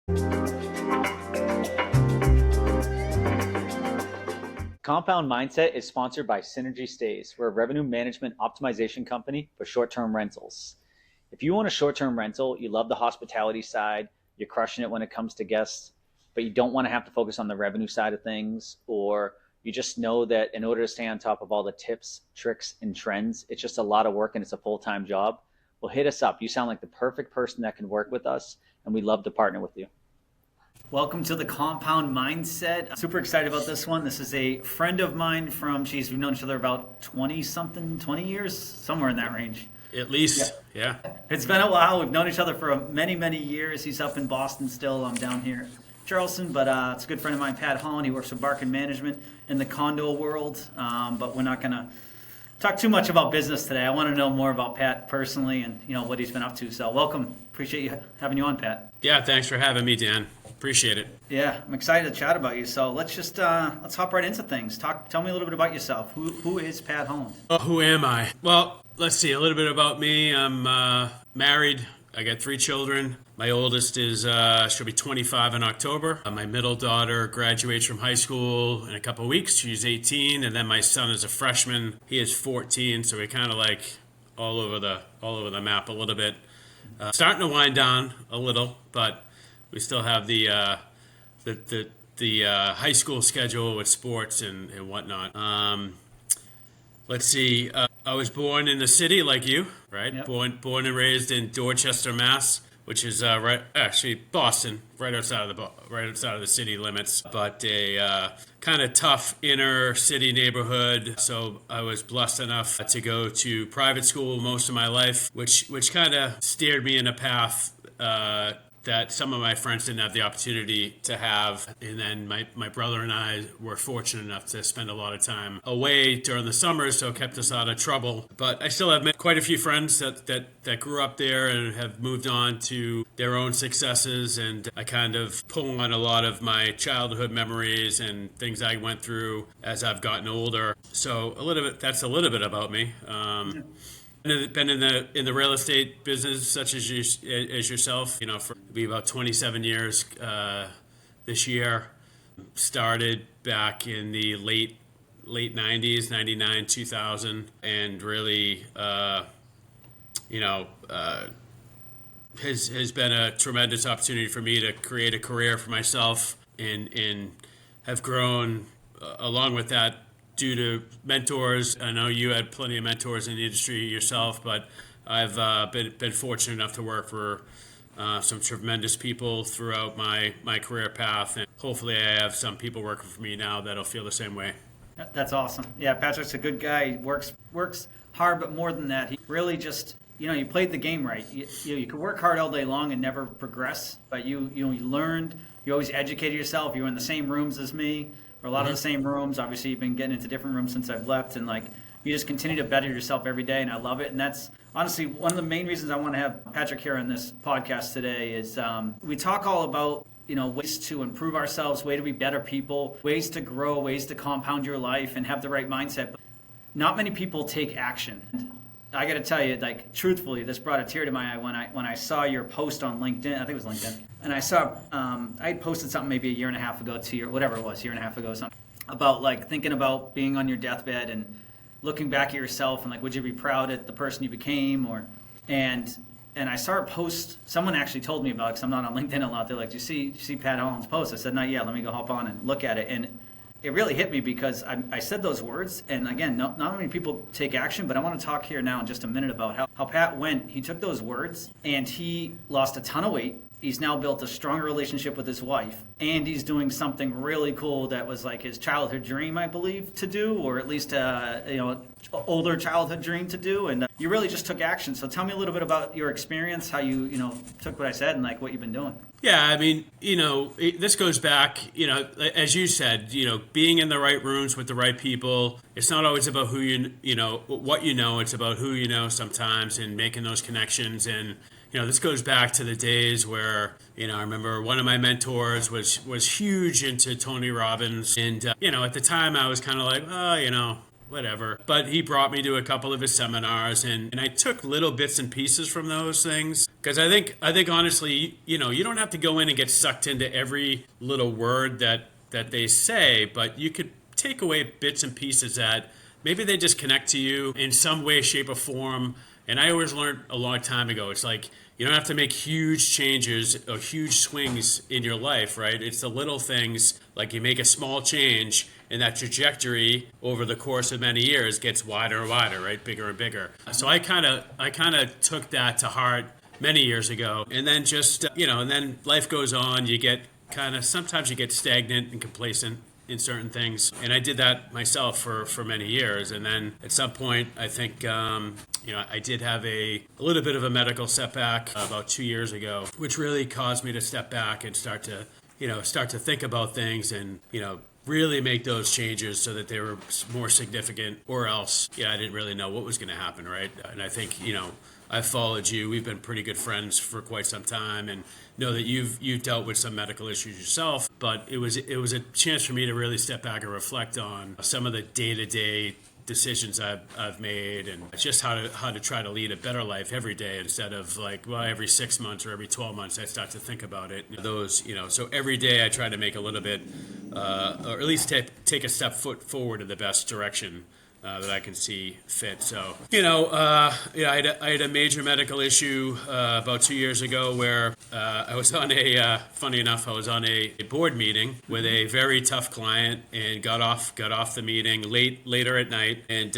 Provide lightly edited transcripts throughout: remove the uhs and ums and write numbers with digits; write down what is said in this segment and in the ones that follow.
Compound Mindset is sponsored by Synergy Stays. We're a revenue management optimization company for short-term rentals. If you want a short-term rental, you love the hospitality side, you're crushing it when it comes to guests, but you don't want to have to focus on the revenue side of things, or you just know that in order to stay on top of all the tips, tricks, and trends, it's just a lot of work and it's a full-time job, well, hit us up. You sound like the perfect person that can work with us, and we'd love to partner with you. Welcome to the Compound Mindset. I'm super excited about this one. This is a friend of mine from, we've known each other about 20 years, somewhere in that range. At least, yeah. It's been a while. We've known each other for many, many years. He's up in Boston still. I'm down here in Charleston, but it's a good friend of mine, Pat Holland. He works with Barkin Management in the condo world, but we're not going to talk too much about business today. I want to know more about Pat personally and what he's been up to. So welcome. Appreciate you having you on, Pat. Yeah, thanks for having me, Dan. Appreciate it. Yeah, I'm excited to chat about you. So let's just let's hop right into things. Tell me a little bit about yourself. Who is Pat Holland? Who am I? Well, let's see, a little bit about me. I'm married. I got 3 children. My oldest is she'll be 25 in October. My middle daughter graduates from high school in a couple of weeks. She's 18, and then my son is a freshman. He is 14, so we're kind of like all over the map a little bit. Starting to wind down a little, but we still have the high school schedule with sports and whatnot. Let's see. I was born in the city like you, right? Yep. Born and raised in Dorchester, Mass, which is Boston, right outside of the city limits, but a kind of tough inner city neighborhood. So I was blessed enough to go to private school most of my life, which kind of steered me in a path that some of my friends didn't have the opportunity to have. And then my brother and I were fortunate enough to spend a lot of time away during the summers, so it kept us out of trouble. But I still have met quite a few friends that grew up there and have moved on to their own successes. And I kind of pull on a lot of my childhood memories and things I went through as I've gotten older. So that's a little bit about me. Been in the real estate business, such as yourself, for about 27 years this year. Started back in the late 90s, 99, 2000, and really, has been a tremendous opportunity for me to create a career for myself, and have grown along with that due to mentors. I know you had plenty of mentors in the industry yourself, but I've been fortunate enough to work for some tremendous people throughout my career path, and hopefully I have some people working for me now that'll feel the same way. That's awesome. Yeah, Patrick's a good guy. He works hard, but more than that, he really just you played the game right. You could work hard all day long and never progress, but you learned. You always educated yourself. You were in the same rooms as me. Or a lot of the same rooms. Obviously, you've been getting into different rooms since I've left, and you just continue to better yourself every day, and I love it. And that's honestly one of the main reasons I want to have Patrick here on this podcast today. Is we talk all about ways to improve ourselves, way to be better people, ways to grow, ways to compound your life, and have the right mindset. But not many people take action. I got to tell you, truthfully, this brought a tear to my eye when I saw your post on LinkedIn. I think it was LinkedIn, and I saw I had posted something maybe a year and a half ago, year and a half ago, something about thinking about being on your deathbed and looking back at yourself and would you be proud at the person you became, and I saw a post. Someone actually told me about it because I'm not on LinkedIn a lot. They're like, "Do you see Pat Holland's post?" I said, "Not yet. Let me go hop on and look at it." And it really hit me because I said those words, and again, not many people take action, but I want to talk here now in just a minute about how Pat went. He took those words, and he lost a ton of weight. He's now built a stronger relationship with his wife, and he's doing something really cool that was his childhood dream, I believe, to do, or at least older childhood dream to do. And you really just took action. So tell me a little bit about your experience, how you took what I said, and what you've been doing. Yeah, I mean, this goes back, as you said, being in the right rooms with the right people. It's not always about who what it's about who you know sometimes, and making those connections. And this goes back to the days where, I remember one of my mentors was huge into Tony Robbins. And, at the time I was kind of like, whatever. But he brought me to a couple of his seminars, and I took little bits and pieces from those things. Because I think honestly, you know, you don't have to go in and get sucked into every little word that they say, but you could take away bits and pieces that maybe they just connect to you in some way, shape, or form. And I always learned a long time ago, it's like you don't have to make huge changes or huge swings in your life, right? It's the little things, like you make a small change and that trajectory over the course of many years gets wider and wider, right? Bigger and bigger. So I kind of took that to heart many years ago. And then just, and then life goes on. You get sometimes you get stagnant and complacent in certain things. And I did that myself for many years. And then at some point, I think, I did have a little bit of a medical setback about 2 years ago, which really caused me to step back and start to think about things and, really make those changes so that they were more significant, or else, I didn't really know what was going to happen, right? And I think, I've followed you. We've been pretty good friends for quite some time, and know that you've dealt with some medical issues yourself. But it was a chance for me to really step back and reflect on some of the day-to-day decisions I've made, and just how to try to lead a better life every day, instead of like, well, every 6 months or every 12 months I start to think about it. So every day I try to make a little bit, or at least take a step forward in the best direction that I can see fit. So, I had a major medical issue about 2 years ago where I was on funny enough, I was on a board meeting with a very tough client, and got off the meeting later at night, and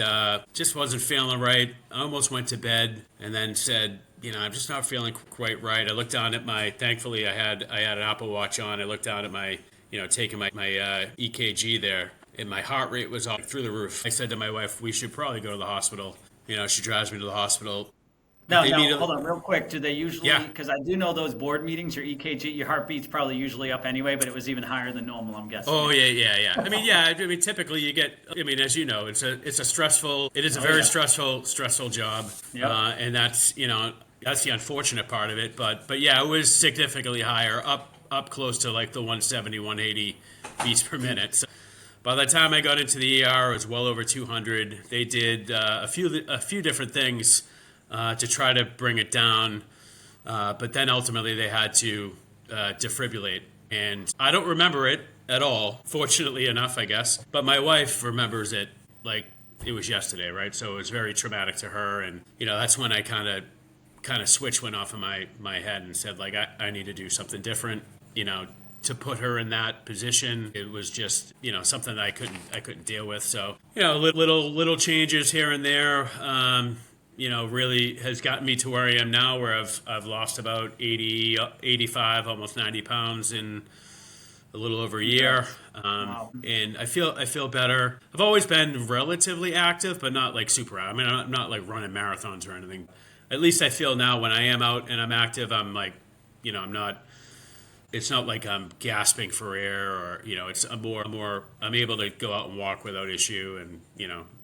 just wasn't feeling right. I almost went to bed and then said, I'm just not feeling quite right. I looked down at thankfully I had an Apple Watch on. I looked down at my, taking my EKG there, and my heart rate was off through the roof. I said to my wife, we should probably go to the hospital. She drives me to the hospital. No, hold on real quick. Do they usually, because I do know those board meetings, your EKG, your heartbeat's probably usually up anyway, but it was even higher than normal, I'm guessing. Oh, yeah. I mean, typically you get, as you know, it is a very stressful job. Yep. And that's, that's the unfortunate part of it. But yeah, it was significantly higher, up close to like the 170, 180 beats per minute. So by the time I got into the ER, it was well over 200. They did a few different things to try to bring it down, but then ultimately they had to defibrillate. And I don't remember it at all, fortunately enough, I guess. But my wife remembers it like it was yesterday, right? So it was very traumatic to her, and that's when I kind of switch went off in my head and said, like, I need to do something different, to put her in that position. It was just, something that I couldn't deal with. So, little changes here and there, really has gotten me to where I am now, where I've lost about 80, 85, almost 90 pounds in a little over a year. Wow. And I feel better. I've always been relatively active, but not like super. I mean, I'm not like running marathons or anything. At least I feel now when I am out and I'm active, I'm like, I'm not. It's not like I'm gasping for air, or it's I'm able to go out and walk without issue, and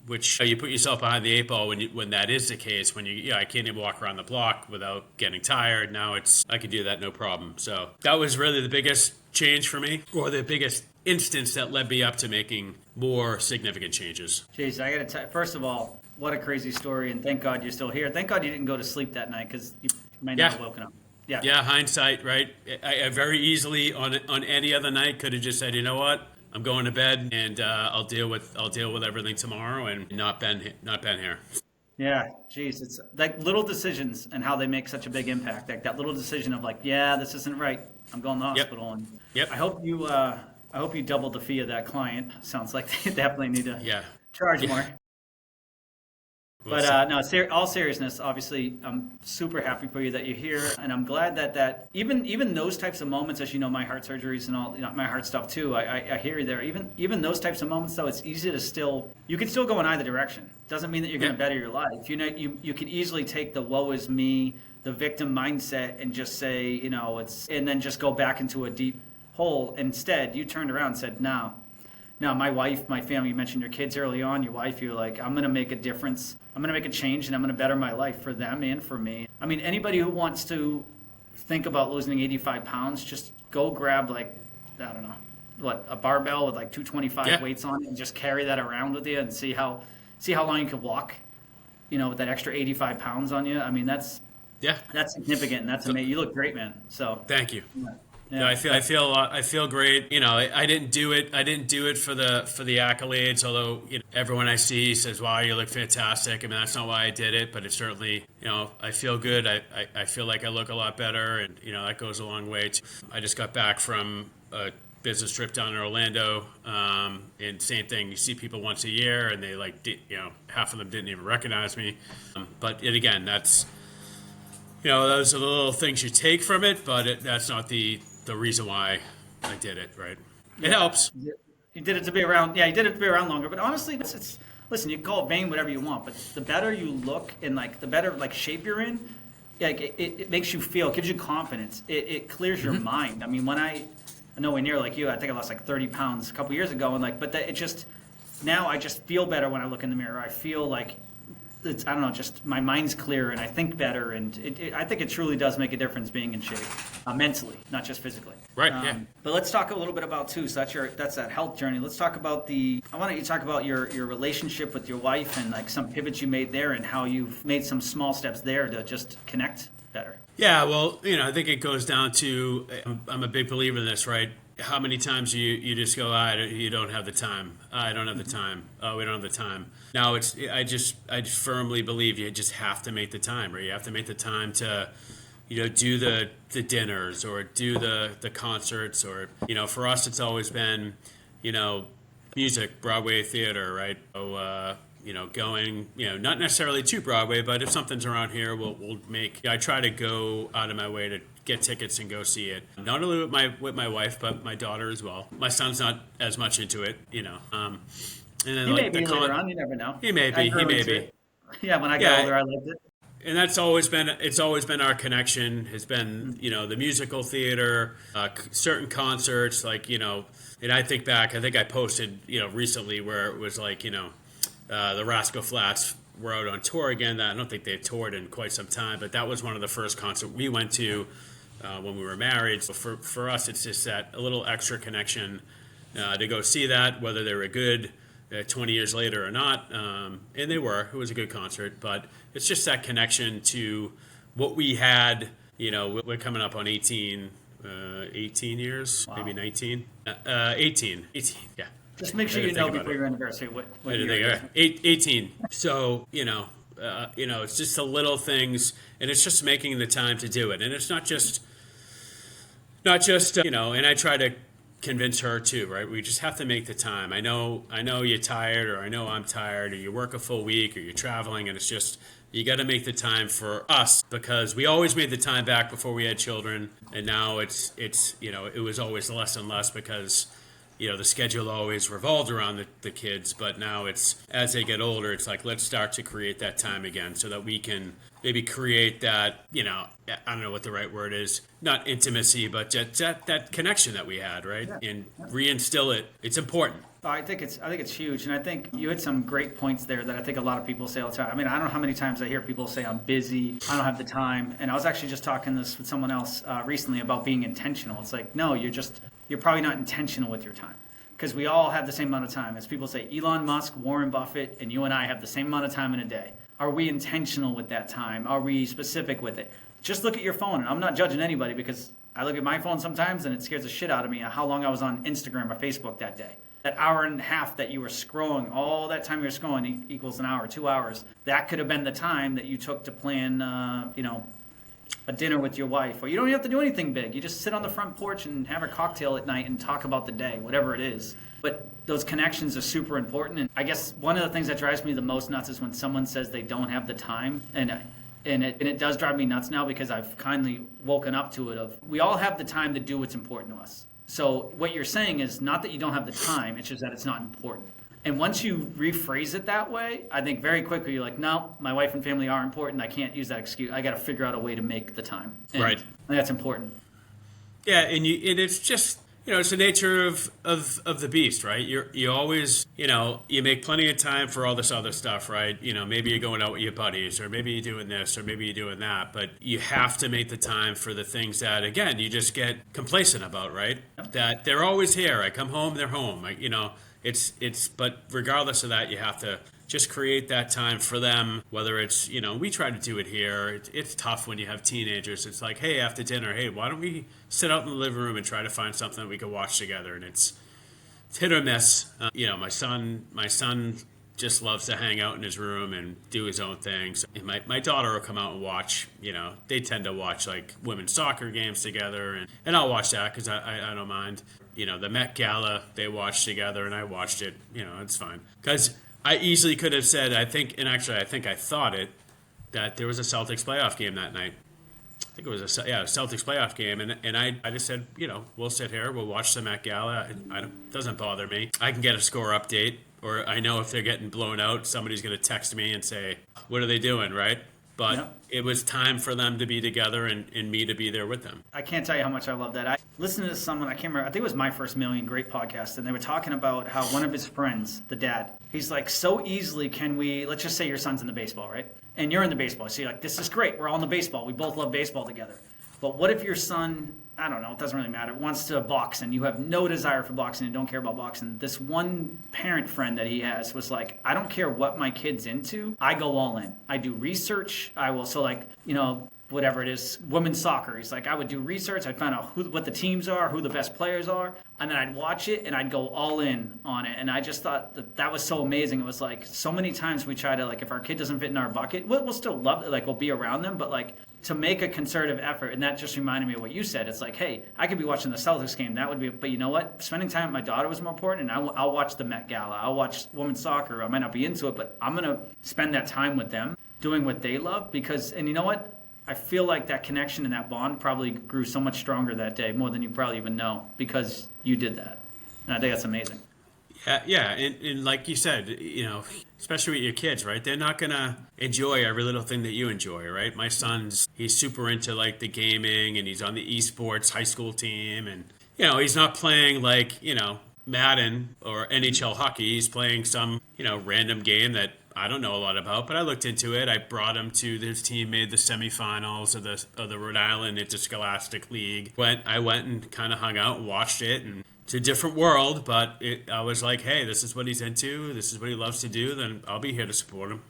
which you put yourself behind the eight ball when that is the case. When I can't even walk around the block without getting tired. Now I can do that no problem. So that was really the biggest change for me, or the biggest instance that led me up to making more significant changes. Jeez, I got to tell you, first of all, what a crazy story, and thank God you're still here. Thank God you didn't go to sleep that night, because you might not have woken up. Yeah, hindsight, right? I very easily on any other night could have just said, you know what, I'm going to bed, and I'll deal with everything tomorrow, and not been here. Yeah, geez, it's like little decisions and how they make such a big impact. Like that little decision of like, yeah, this isn't right. I'm going to the hospital, and I hope you doubled the fee of that client. Sounds like they definitely need to charge more. But no, all seriousness, obviously, I'm super happy for you that you're here, and I'm glad that even those types of moments, as you know, my heart surgeries and all, my heart stuff too. I hear you there. Even those types of moments, though, it's easy to you can still go in either direction. Doesn't mean that you're going to better your life. You can easily take the woe is me, the victim mindset, and just say, and then just go back into a deep hole. Instead, you turned around and said, no. Now, my wife, my family, you mentioned your kids early on, your wife, you're like, I'm going to make a difference. I'm going to make a change, and I'm going to better my life for them and for me. I mean, anybody who wants to think about losing 85 pounds, just go grab, like, I don't know, a barbell with like 225 Yeah. weights on it and just carry that around with you and see how long you could walk, with that extra 85 pounds on you. I mean, Yeah. that's significant, and that's amazing. You look great, man. So Thank you. yeah, Yeah, I feel great. I didn't do it. I didn't do it for the accolades. Although everyone I see says, "Wow, you look fantastic." I mean, that's not why I did it, but it certainly, I feel good. I feel like I look a lot better, and that goes a long way. I just got back from a business trip down in Orlando, and same thing. You see people once a year, and they half of them didn't even recognize me. But again, that's. Those are the little things you take from it, but that's not the reason why I did it, right? It helps. you did it to be around. Yeah, you did it to be around longer. But honestly, it's listen. You can call it vain, whatever you want, but the better you look and like the better like shape you're in, like it makes you feel, it gives you confidence. It clears your mind. I mean, when I nowhere near like you. I think I lost like 30 pounds a couple years ago, and like, but it just now I just feel better when I look in the mirror. I feel like I don't know, just my mind's clear and I think better, and I think it truly does make a difference being in shape, mentally, not just physically. Right. Yeah. But let's talk a little bit about too. So that's that health journey. Let's talk about I want you to talk about your relationship with your wife and like some pivots you made there and how you've made some small steps there to just connect better. Yeah, well, I think it goes down to I'm a big believer in this, right? How many times you just go, you don't have the time. I don't have the time. Oh, we don't have the time. Now I just firmly believe you just have to make the time, right? You have to make the time to, do the dinners or do the concerts, or for us it's always been, music, Broadway theater, right? So, going, not necessarily to Broadway, but if something's around here, we'll make. I try to go out of my way to get tickets and go see it. Not only with my wife, but my daughter as well. My son's not as much into it, And then He like may be later on. You never know. He may be. Yeah, when I got older, I liked it. And it's always been our connection. Has been the musical theater, certain concerts, like And I think back. I think I posted recently where it was like the Rascal Flatts were out on tour again. I don't think they've toured in quite some time, but that was one of the first concerts we went to when we were married. So for us, it's just that a little extra connection to go see that, whether they were good 20 years later or not. And they were. It was a good concert, but it's just that connection to what we had. We're coming up on 18 years, wow. Maybe 19. 18, yeah. Just make sure you know before your anniversary what year it is. 18. So, it's just the little things, and it's just making the time to do it. And it's not just, and I try to convince her too, right? We just have to make the time. I know you're tired, or I know I'm tired, or you work a full week, or you're traveling, and it's just, you got to make the time for us, because we always made the time back before we had children. And now it was always less and less because the schedule always revolved around the kids, but now it's, as they get older, it's like, let's start to create that time again so that we can maybe create that, I don't know what the right word is, not intimacy, but that connection that we had, right? Yeah. And reinstill it. It's important. I think it's huge, and I think you had some great points there that I think a lot of people say all the time. I mean, I don't know how many times I hear people say, I'm busy, I don't have the time. And I was actually just talking this with someone else recently about being intentional. It's like, no, you're probably not intentional with your time, because we all have the same amount of time. As people say, Elon Musk, Warren Buffett, and you and I have the same amount of time in a day. Are we intentional with that time? Are we specific with it? Just look at your phone. And I'm not judging anybody, because I look at my phone sometimes and it scares the shit out of me how long I was on Instagram or Facebook that day. That hour and a half that you were scrolling, all that time you were scrolling equals an hour, 2 hours. That could have been the time that you took to plan, a dinner with your wife. Or you don't have to do anything big. You just sit on the front porch and have a cocktail at night and talk about the day, whatever it is. But those connections are super important. And I guess one of the things that drives me the most nuts is when someone says they don't have the time. And it does drive me nuts now, because I've kindly woken up to it of, we all have the time to do what's important to us. So what you're saying is not that you don't have the time, it's just that it's not important. And once you rephrase it that way, I think very quickly you're like, no, my wife and family are important. I can't use that excuse. I got to figure out a way to make the time. And right. I think that's important. Yeah, and it's just, it's the nature of the beast, right? You always, you make plenty of time for all this other stuff, right? Maybe you're going out with your buddies, or maybe you're doing this, or maybe you're doing that, but you have to make the time for the things that, again, you just get complacent about, right? That they're always here. I come home, they're home. But regardless of that, you have to just create that time for them, whether it's, we try to do it here. It's tough when you have teenagers. It's like, hey, after dinner, hey, why don't we sit out in the living room and try to find something that we can watch together? And it's hit or miss. My son just loves to hang out in his room and do his own things. And my daughter will come out and watch, they tend to watch like women's soccer games together. And I'll watch that because I don't mind. The Met Gala, they watched together and I watched it. It's fine. Because I easily could have said, I think I thought it, that there was a Celtics playoff game that night. I think it was a Celtics playoff game, and I just said, we'll sit here, we'll watch the Met Gala. It doesn't bother me. I can get a score update, or I know if they're getting blown out, somebody's going to text me and say, what are they doing, right? But it was time for them to be together and me to be there with them. I can't tell you how much I love that. I listened to someone, I can't remember, I think it was My First Million, great podcast, and they were talking about how one of his friends, the dad, he's like, so easily can we, let's just say your son's in the baseball, right? And you're in the baseball. So you're like, this is great. We're all in the baseball. We both love baseball together. But what if your son, I don't know, it doesn't really matter, wants to box and you have no desire for boxing and don't care about boxing? This one parent friend that he has was like, I don't care what my kid's into. I go all in. I do research. I will, so like, whatever it is, women's soccer. He's like, I would do research. I'd find out what the teams are, who the best players are, and then I'd watch it and I'd go all in on it. And I just thought that was so amazing. It was like so many times we try to, like, if our kid doesn't fit in our bucket, we'll still love it, like we'll be around them, but like to make a concerted effort. And that just reminded me of what you said. It's like, hey, I could be watching the Celtics game. That would be, but you know what? Spending time with my daughter was more important. And I'll watch the Met Gala. I'll watch women's soccer. I might not be into it, but I'm going to spend that time with them doing what they love because, and you know what? I feel like that connection and that bond probably grew so much stronger that day, more than you probably even know, because you did that. And I think that's amazing. Yeah, and like you said, especially with your kids, right? They're not going to enjoy every little thing that you enjoy, right? My son's, he's super into like the gaming and he's on the esports high school team. And, he's not playing like, Madden or NHL hockey. He's playing some, random game that I don't know a lot about, but I looked into it. I brought him to his team, made the semifinals of the Rhode Island Interscholastic League. I went and kind of hung out and watched it, and it's a different world, but I was like, hey, this is what he's into. This is what he loves to do. Then I'll be here to support him.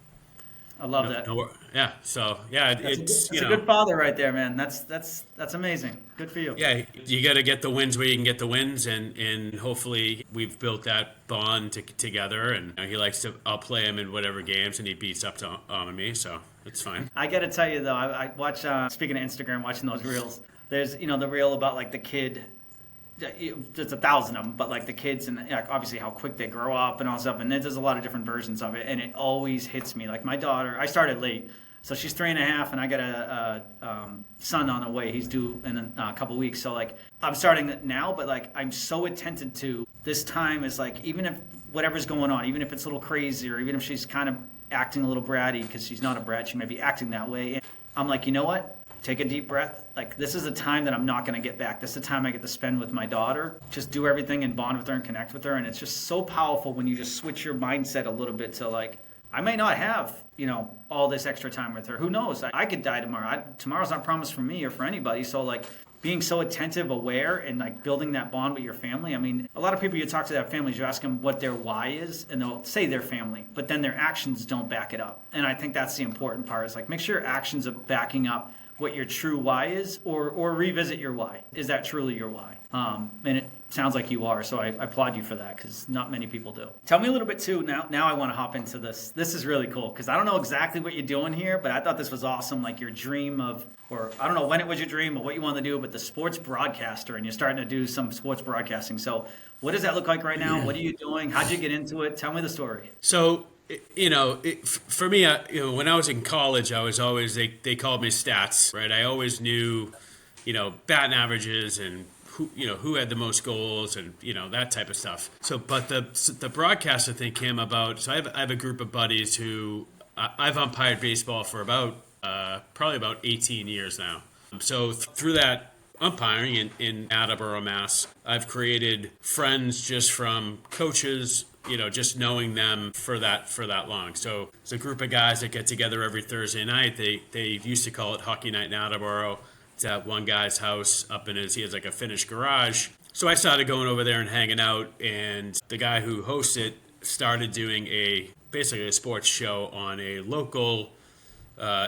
I love that. Yeah. So yeah, it's a good father right there, man. That's amazing. Good for you. Yeah, you got to get the wins where you can get the wins, and hopefully we've built that bond together. And he likes to. I'll play him in whatever games, and he beats up on me, so it's fine. I got to tell you though, I watch. Speaking of Instagram, watching those reels. There's the reel about like the kid. There's 1,000 of them, but like the kids and obviously how quick they grow up and all stuff. And there's a lot of different versions of it, and it always hits me. Like my daughter, I started late, so she's 3.5, and I got a son on the way. He's due in a couple weeks, so like I'm starting it now. But like I'm so attentive to this time is like even if whatever's going on, even if it's a little crazy, or even if she's kind of acting a little bratty because she's not a brat, she may be acting that way. And I'm like, you know what? Take a deep breath. Like, this is a time that I'm not going to get back. This is a time I get to spend with my daughter. Just do everything and bond with her and connect with her. And it's just so powerful when you just switch your mindset a little bit to like, I may not have, all this extra time with her. Who knows? I could die tomorrow. Tomorrow's not promised for me or for anybody. So like being so attentive, aware, and like building that bond with your family. I mean, a lot of people you talk to that families, you ask them what their why is, and they'll say their family, but then their actions don't back it up. And I think that's the important part is like make sure your actions are backing up what your true why is, or revisit your why. Is that truly your why? And it sounds like you are, so I applaud you for that because not many people do. Tell me a little bit too, now I want to hop into this. This is really cool because I don't know exactly what you're doing here, but I thought this was awesome, like your dream of, or I don't know when it was your dream or what you wanted to do, but the sports broadcaster, and you're starting to do some sports broadcasting. So what does that look like right now? What are you doing? How'd you get into it? Tell me the story. So, for me, when I was in college, I was always, they called me stats, right? I always knew, batting averages and who had the most goals and, that type of stuff. So, but the broadcaster thing came about. So I have a group of buddies who I've umpired baseball for probably about 18 years now. So through that umpiring in Attleboro, Mass. I've created friends just from coaches, just knowing them for that long. So it's a group of guys that get together every Thursday night. They used to call it Hockey Night in Attleboro. It's at one guy's house he has like a finished garage. So I started going over there and hanging out, and the guy who hosts it started doing basically a sports show on a local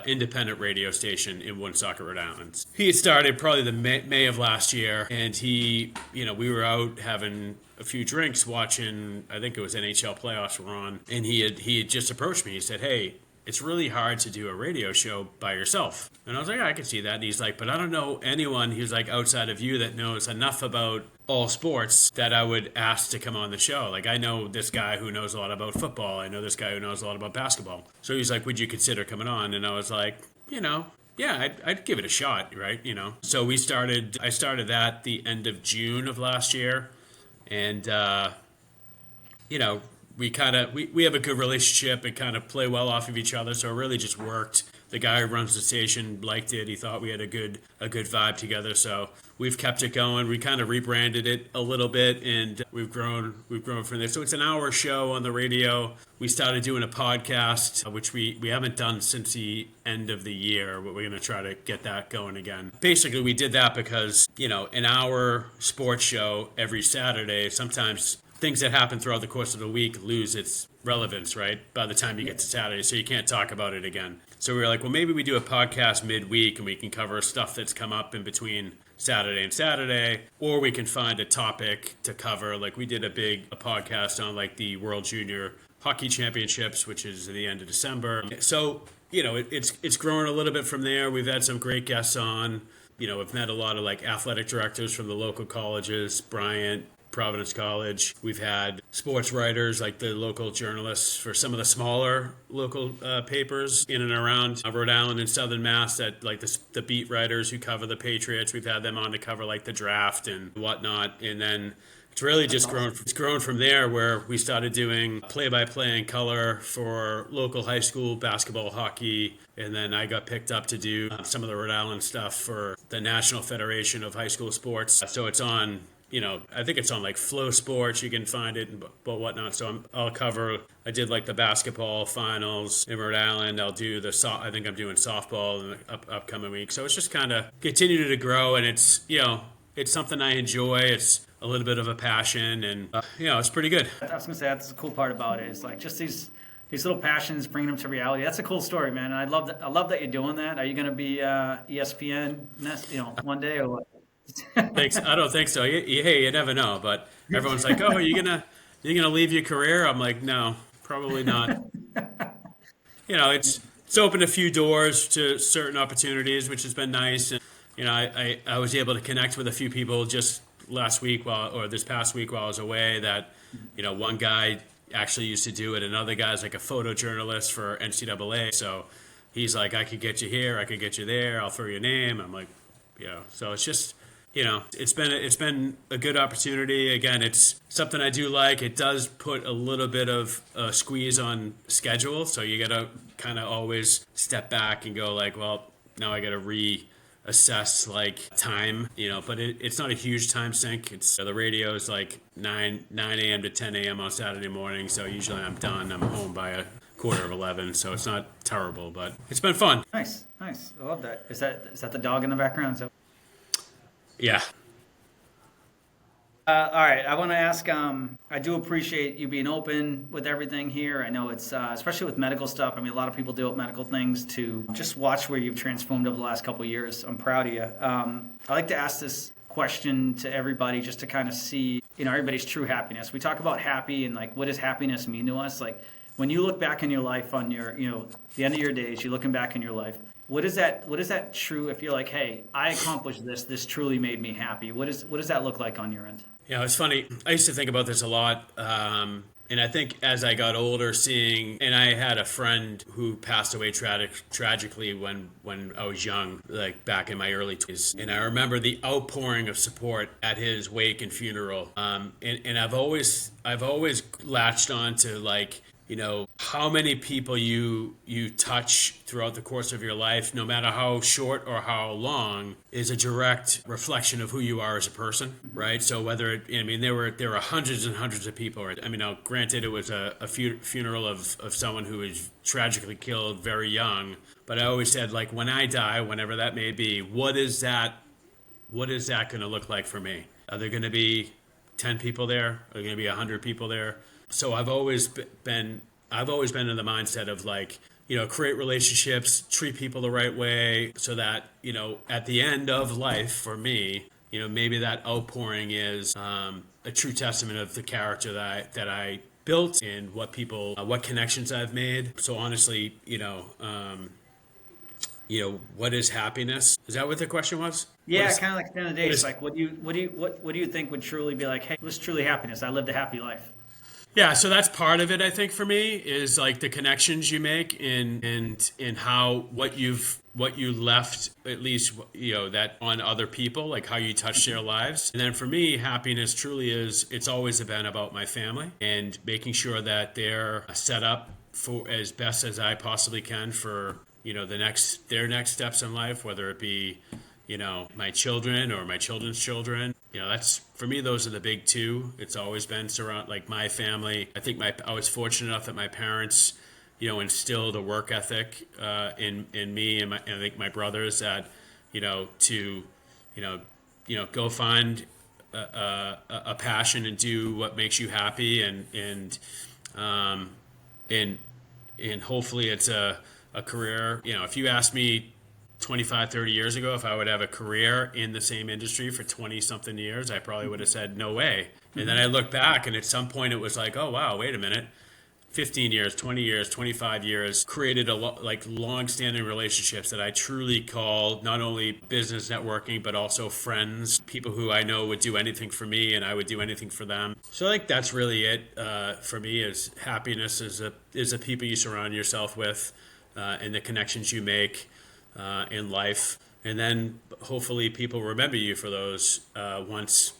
independent radio station in Woonsocket, Rhode Island. He started probably the May of last year, and we were out having a few drinks watching, I think it was NHL playoffs were on, and he had just approached me. He said, "Hey, it's really hard to do a radio show by yourself." And I was like, "I can see that." And he's like, "But I don't know anyone," he's like, "outside of you that knows enough about all sports that I would ask to come on the show. Like, I know this guy who knows a lot about football. I know this guy who knows a lot about basketball." So he's like, "Would you consider coming on?" And I was like, yeah, I'd give it a shot, right? So I started that the end of June of last year. And, we have a good relationship and kind of play well off of each other. So it really just worked. The guy who runs the station liked it. He thought we had a good vibe together. So we've kept it going. We kind of rebranded it a little bit, and we've grown from there. So it's an hour show on the radio. We started doing a podcast, which we haven't done since the end of the year, but we're going to try to get that going again. Basically, we did that because, an hour sports show every Saturday, sometimes things that happen throughout the course of the week lose its relevance, right? By the time you get to Saturday, so you can't talk about it again. So we were like, well, maybe we do a podcast midweek and we can cover stuff that's come up in between Saturday and Saturday, or we can find a topic to cover. Like we did a podcast on like the World Junior Hockey Championships, which is at the end of December. So, it's grown a little bit from there. We've had some great guests on. We've met a lot of like athletic directors from the local colleges, Bryant, Providence College. We've had sports writers, like the local journalists for some of the smaller local papers in and around Rhode Island and Southern Mass, that like the beat writers who cover the Patriots. We've had them on to cover like the draft and whatnot. And then it's really just grown from there, where we started doing play-by-play in color for local high school basketball, hockey, and then I got picked up to do some of the Rhode Island stuff for the National Federation of High School Sports. So it's on, I think it's on like Flow Sports. You can find it, but whatnot. So I did like the basketball finals in Rhode Island. I think I'm doing softball in the upcoming week. So it's just kind of continued to grow, and it's something I enjoy. It's a little bit of a passion, and it's pretty good. I was gonna say that's the cool part about it. Is like just these little passions, bringing them to reality. That's a cool story, man. And I love that you're doing that. Are you gonna be ESPN one day or what? Thanks. I don't think so. Hey, you never know. But everyone's like, "Oh, you're gonna leave your career?" I'm like, "No, probably not." It's opened a few doors to certain opportunities, which has been nice. And I was able to connect with a few people just this past week while I was away. That one guy actually used to do it. Another guy's like a photojournalist for NCAA. So he's like, "I could get you here. I could get you there. I'll throw your name." I'm like, So it's just. It's been a good opportunity. Again, it's something I do like. It does put a little bit of a squeeze on schedule, so you got to kind of always step back and go like, well, now I got to reassess like time, but it's not a huge time sink. It's the radio is like 9 a.m. to 10 a.m. on Saturday morning, so usually I'm done. I'm home by a 10:45, so it's not terrible, but it's been fun. Nice. I love that. Is that the dog in the background? Yeah. All right. I want to ask, I do appreciate you being open with everything here. I know it's, especially with medical stuff. I mean, a lot of people deal with medical things. To just watch where you've transformed over the last couple of years. I'm proud of you. I like to ask this question to everybody just to kind of see, everybody's true happiness. We talk about happy and like, what does happiness mean to us? Like when you look back in your life on your, the end of your days, you're looking back in your life. What is that true if you're like, hey, I accomplished this truly made me happy? What does that look like on your end? It's funny. I used to think about this a lot. And I think as I got older, and I had a friend who passed away tragically when I was young, like back in my early 20s. And I remember the outpouring of support at his wake and funeral. And I've always latched on to like, how many people you touch throughout the course of your life, no matter how short or how long, is a direct reflection of who you are as a person, right? So whether there were hundreds and hundreds of people. Right? I mean, now granted, it was a funeral of someone who was tragically killed very young, but I always said, like, when I die, whenever that may be, what is that going to look like for me? Are there going to be 10 people there? Are there going to be 100 people there? So I've always been in the mindset of, like, create relationships, treat people the right way, so that, at the end of life for me, maybe that outpouring is a true testament of the character that I built and what connections I've made. So honestly, what is happiness? Is that what the question was? Yeah, kind of like at the end of the day, it's like, what do you think would truly be like, hey, what's truly happiness? I lived a happy life. Yeah, so that's part of it. I think for me is like the connections you make and how what you left, at least that on other people, like how you touched their lives. And then for me, happiness truly it's always been about my family and making sure that they're set up for as best as I possibly can for their next steps in life, whether it be my children or my children's children. That's, for me, those are the big two. It's always been like my family. I think I was fortunate enough that my parents, instilled a work ethic in me and I think my brothers, that to go find a passion and do what makes you happy, and hopefully it's a career. If you asked me 25, 30 years ago if I would have a career in the same industry for 20 something years, I probably would have said no way. And then I look back, and at some point it was like, oh wow, wait a minute, 15 years, 20 years, 25 years, created long-standing relationships that I truly call not only business networking, but also friends, people who I know would do anything for me and I would do anything for them. So I think that's really it for me. Is happiness is the people you surround yourself with, and the connections you make in life, and then hopefully people remember you for those once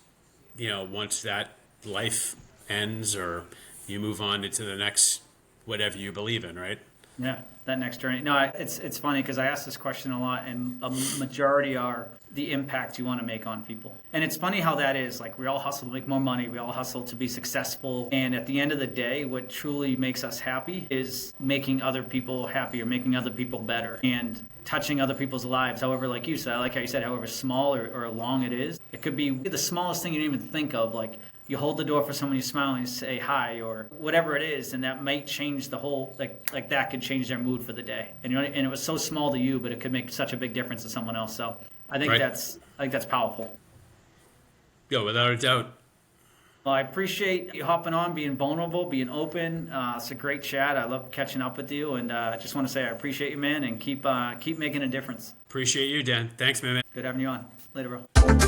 that life ends or you move on into the next whatever you believe in, right? Yeah, that next journey. No, it's funny because I ask this question a lot, and a majority are the impact you want to make on people. And it's funny how that is. Like, we all hustle to make more money. We all hustle to be successful. And at the end of the day, what truly makes us happy is making other people happy or making other people better and touching other people's lives. However, like you said, I like how you said, however small or long it is. It could be the smallest thing you didn't even think of, like you hold the door for someone, you smile and you say hi, or whatever it is, and that might change the whole, like that could change their mood for the day. And and it was so small to you, but it could make such a big difference to someone else. So I think that's powerful. Yeah, without a doubt. Well, I appreciate you hopping on, being vulnerable, being open. It's a great chat. I love catching up with you, and I just want to say I appreciate you, man, and keep making a difference. Appreciate you, Dan. Thanks, man. Good having you on. Later, bro.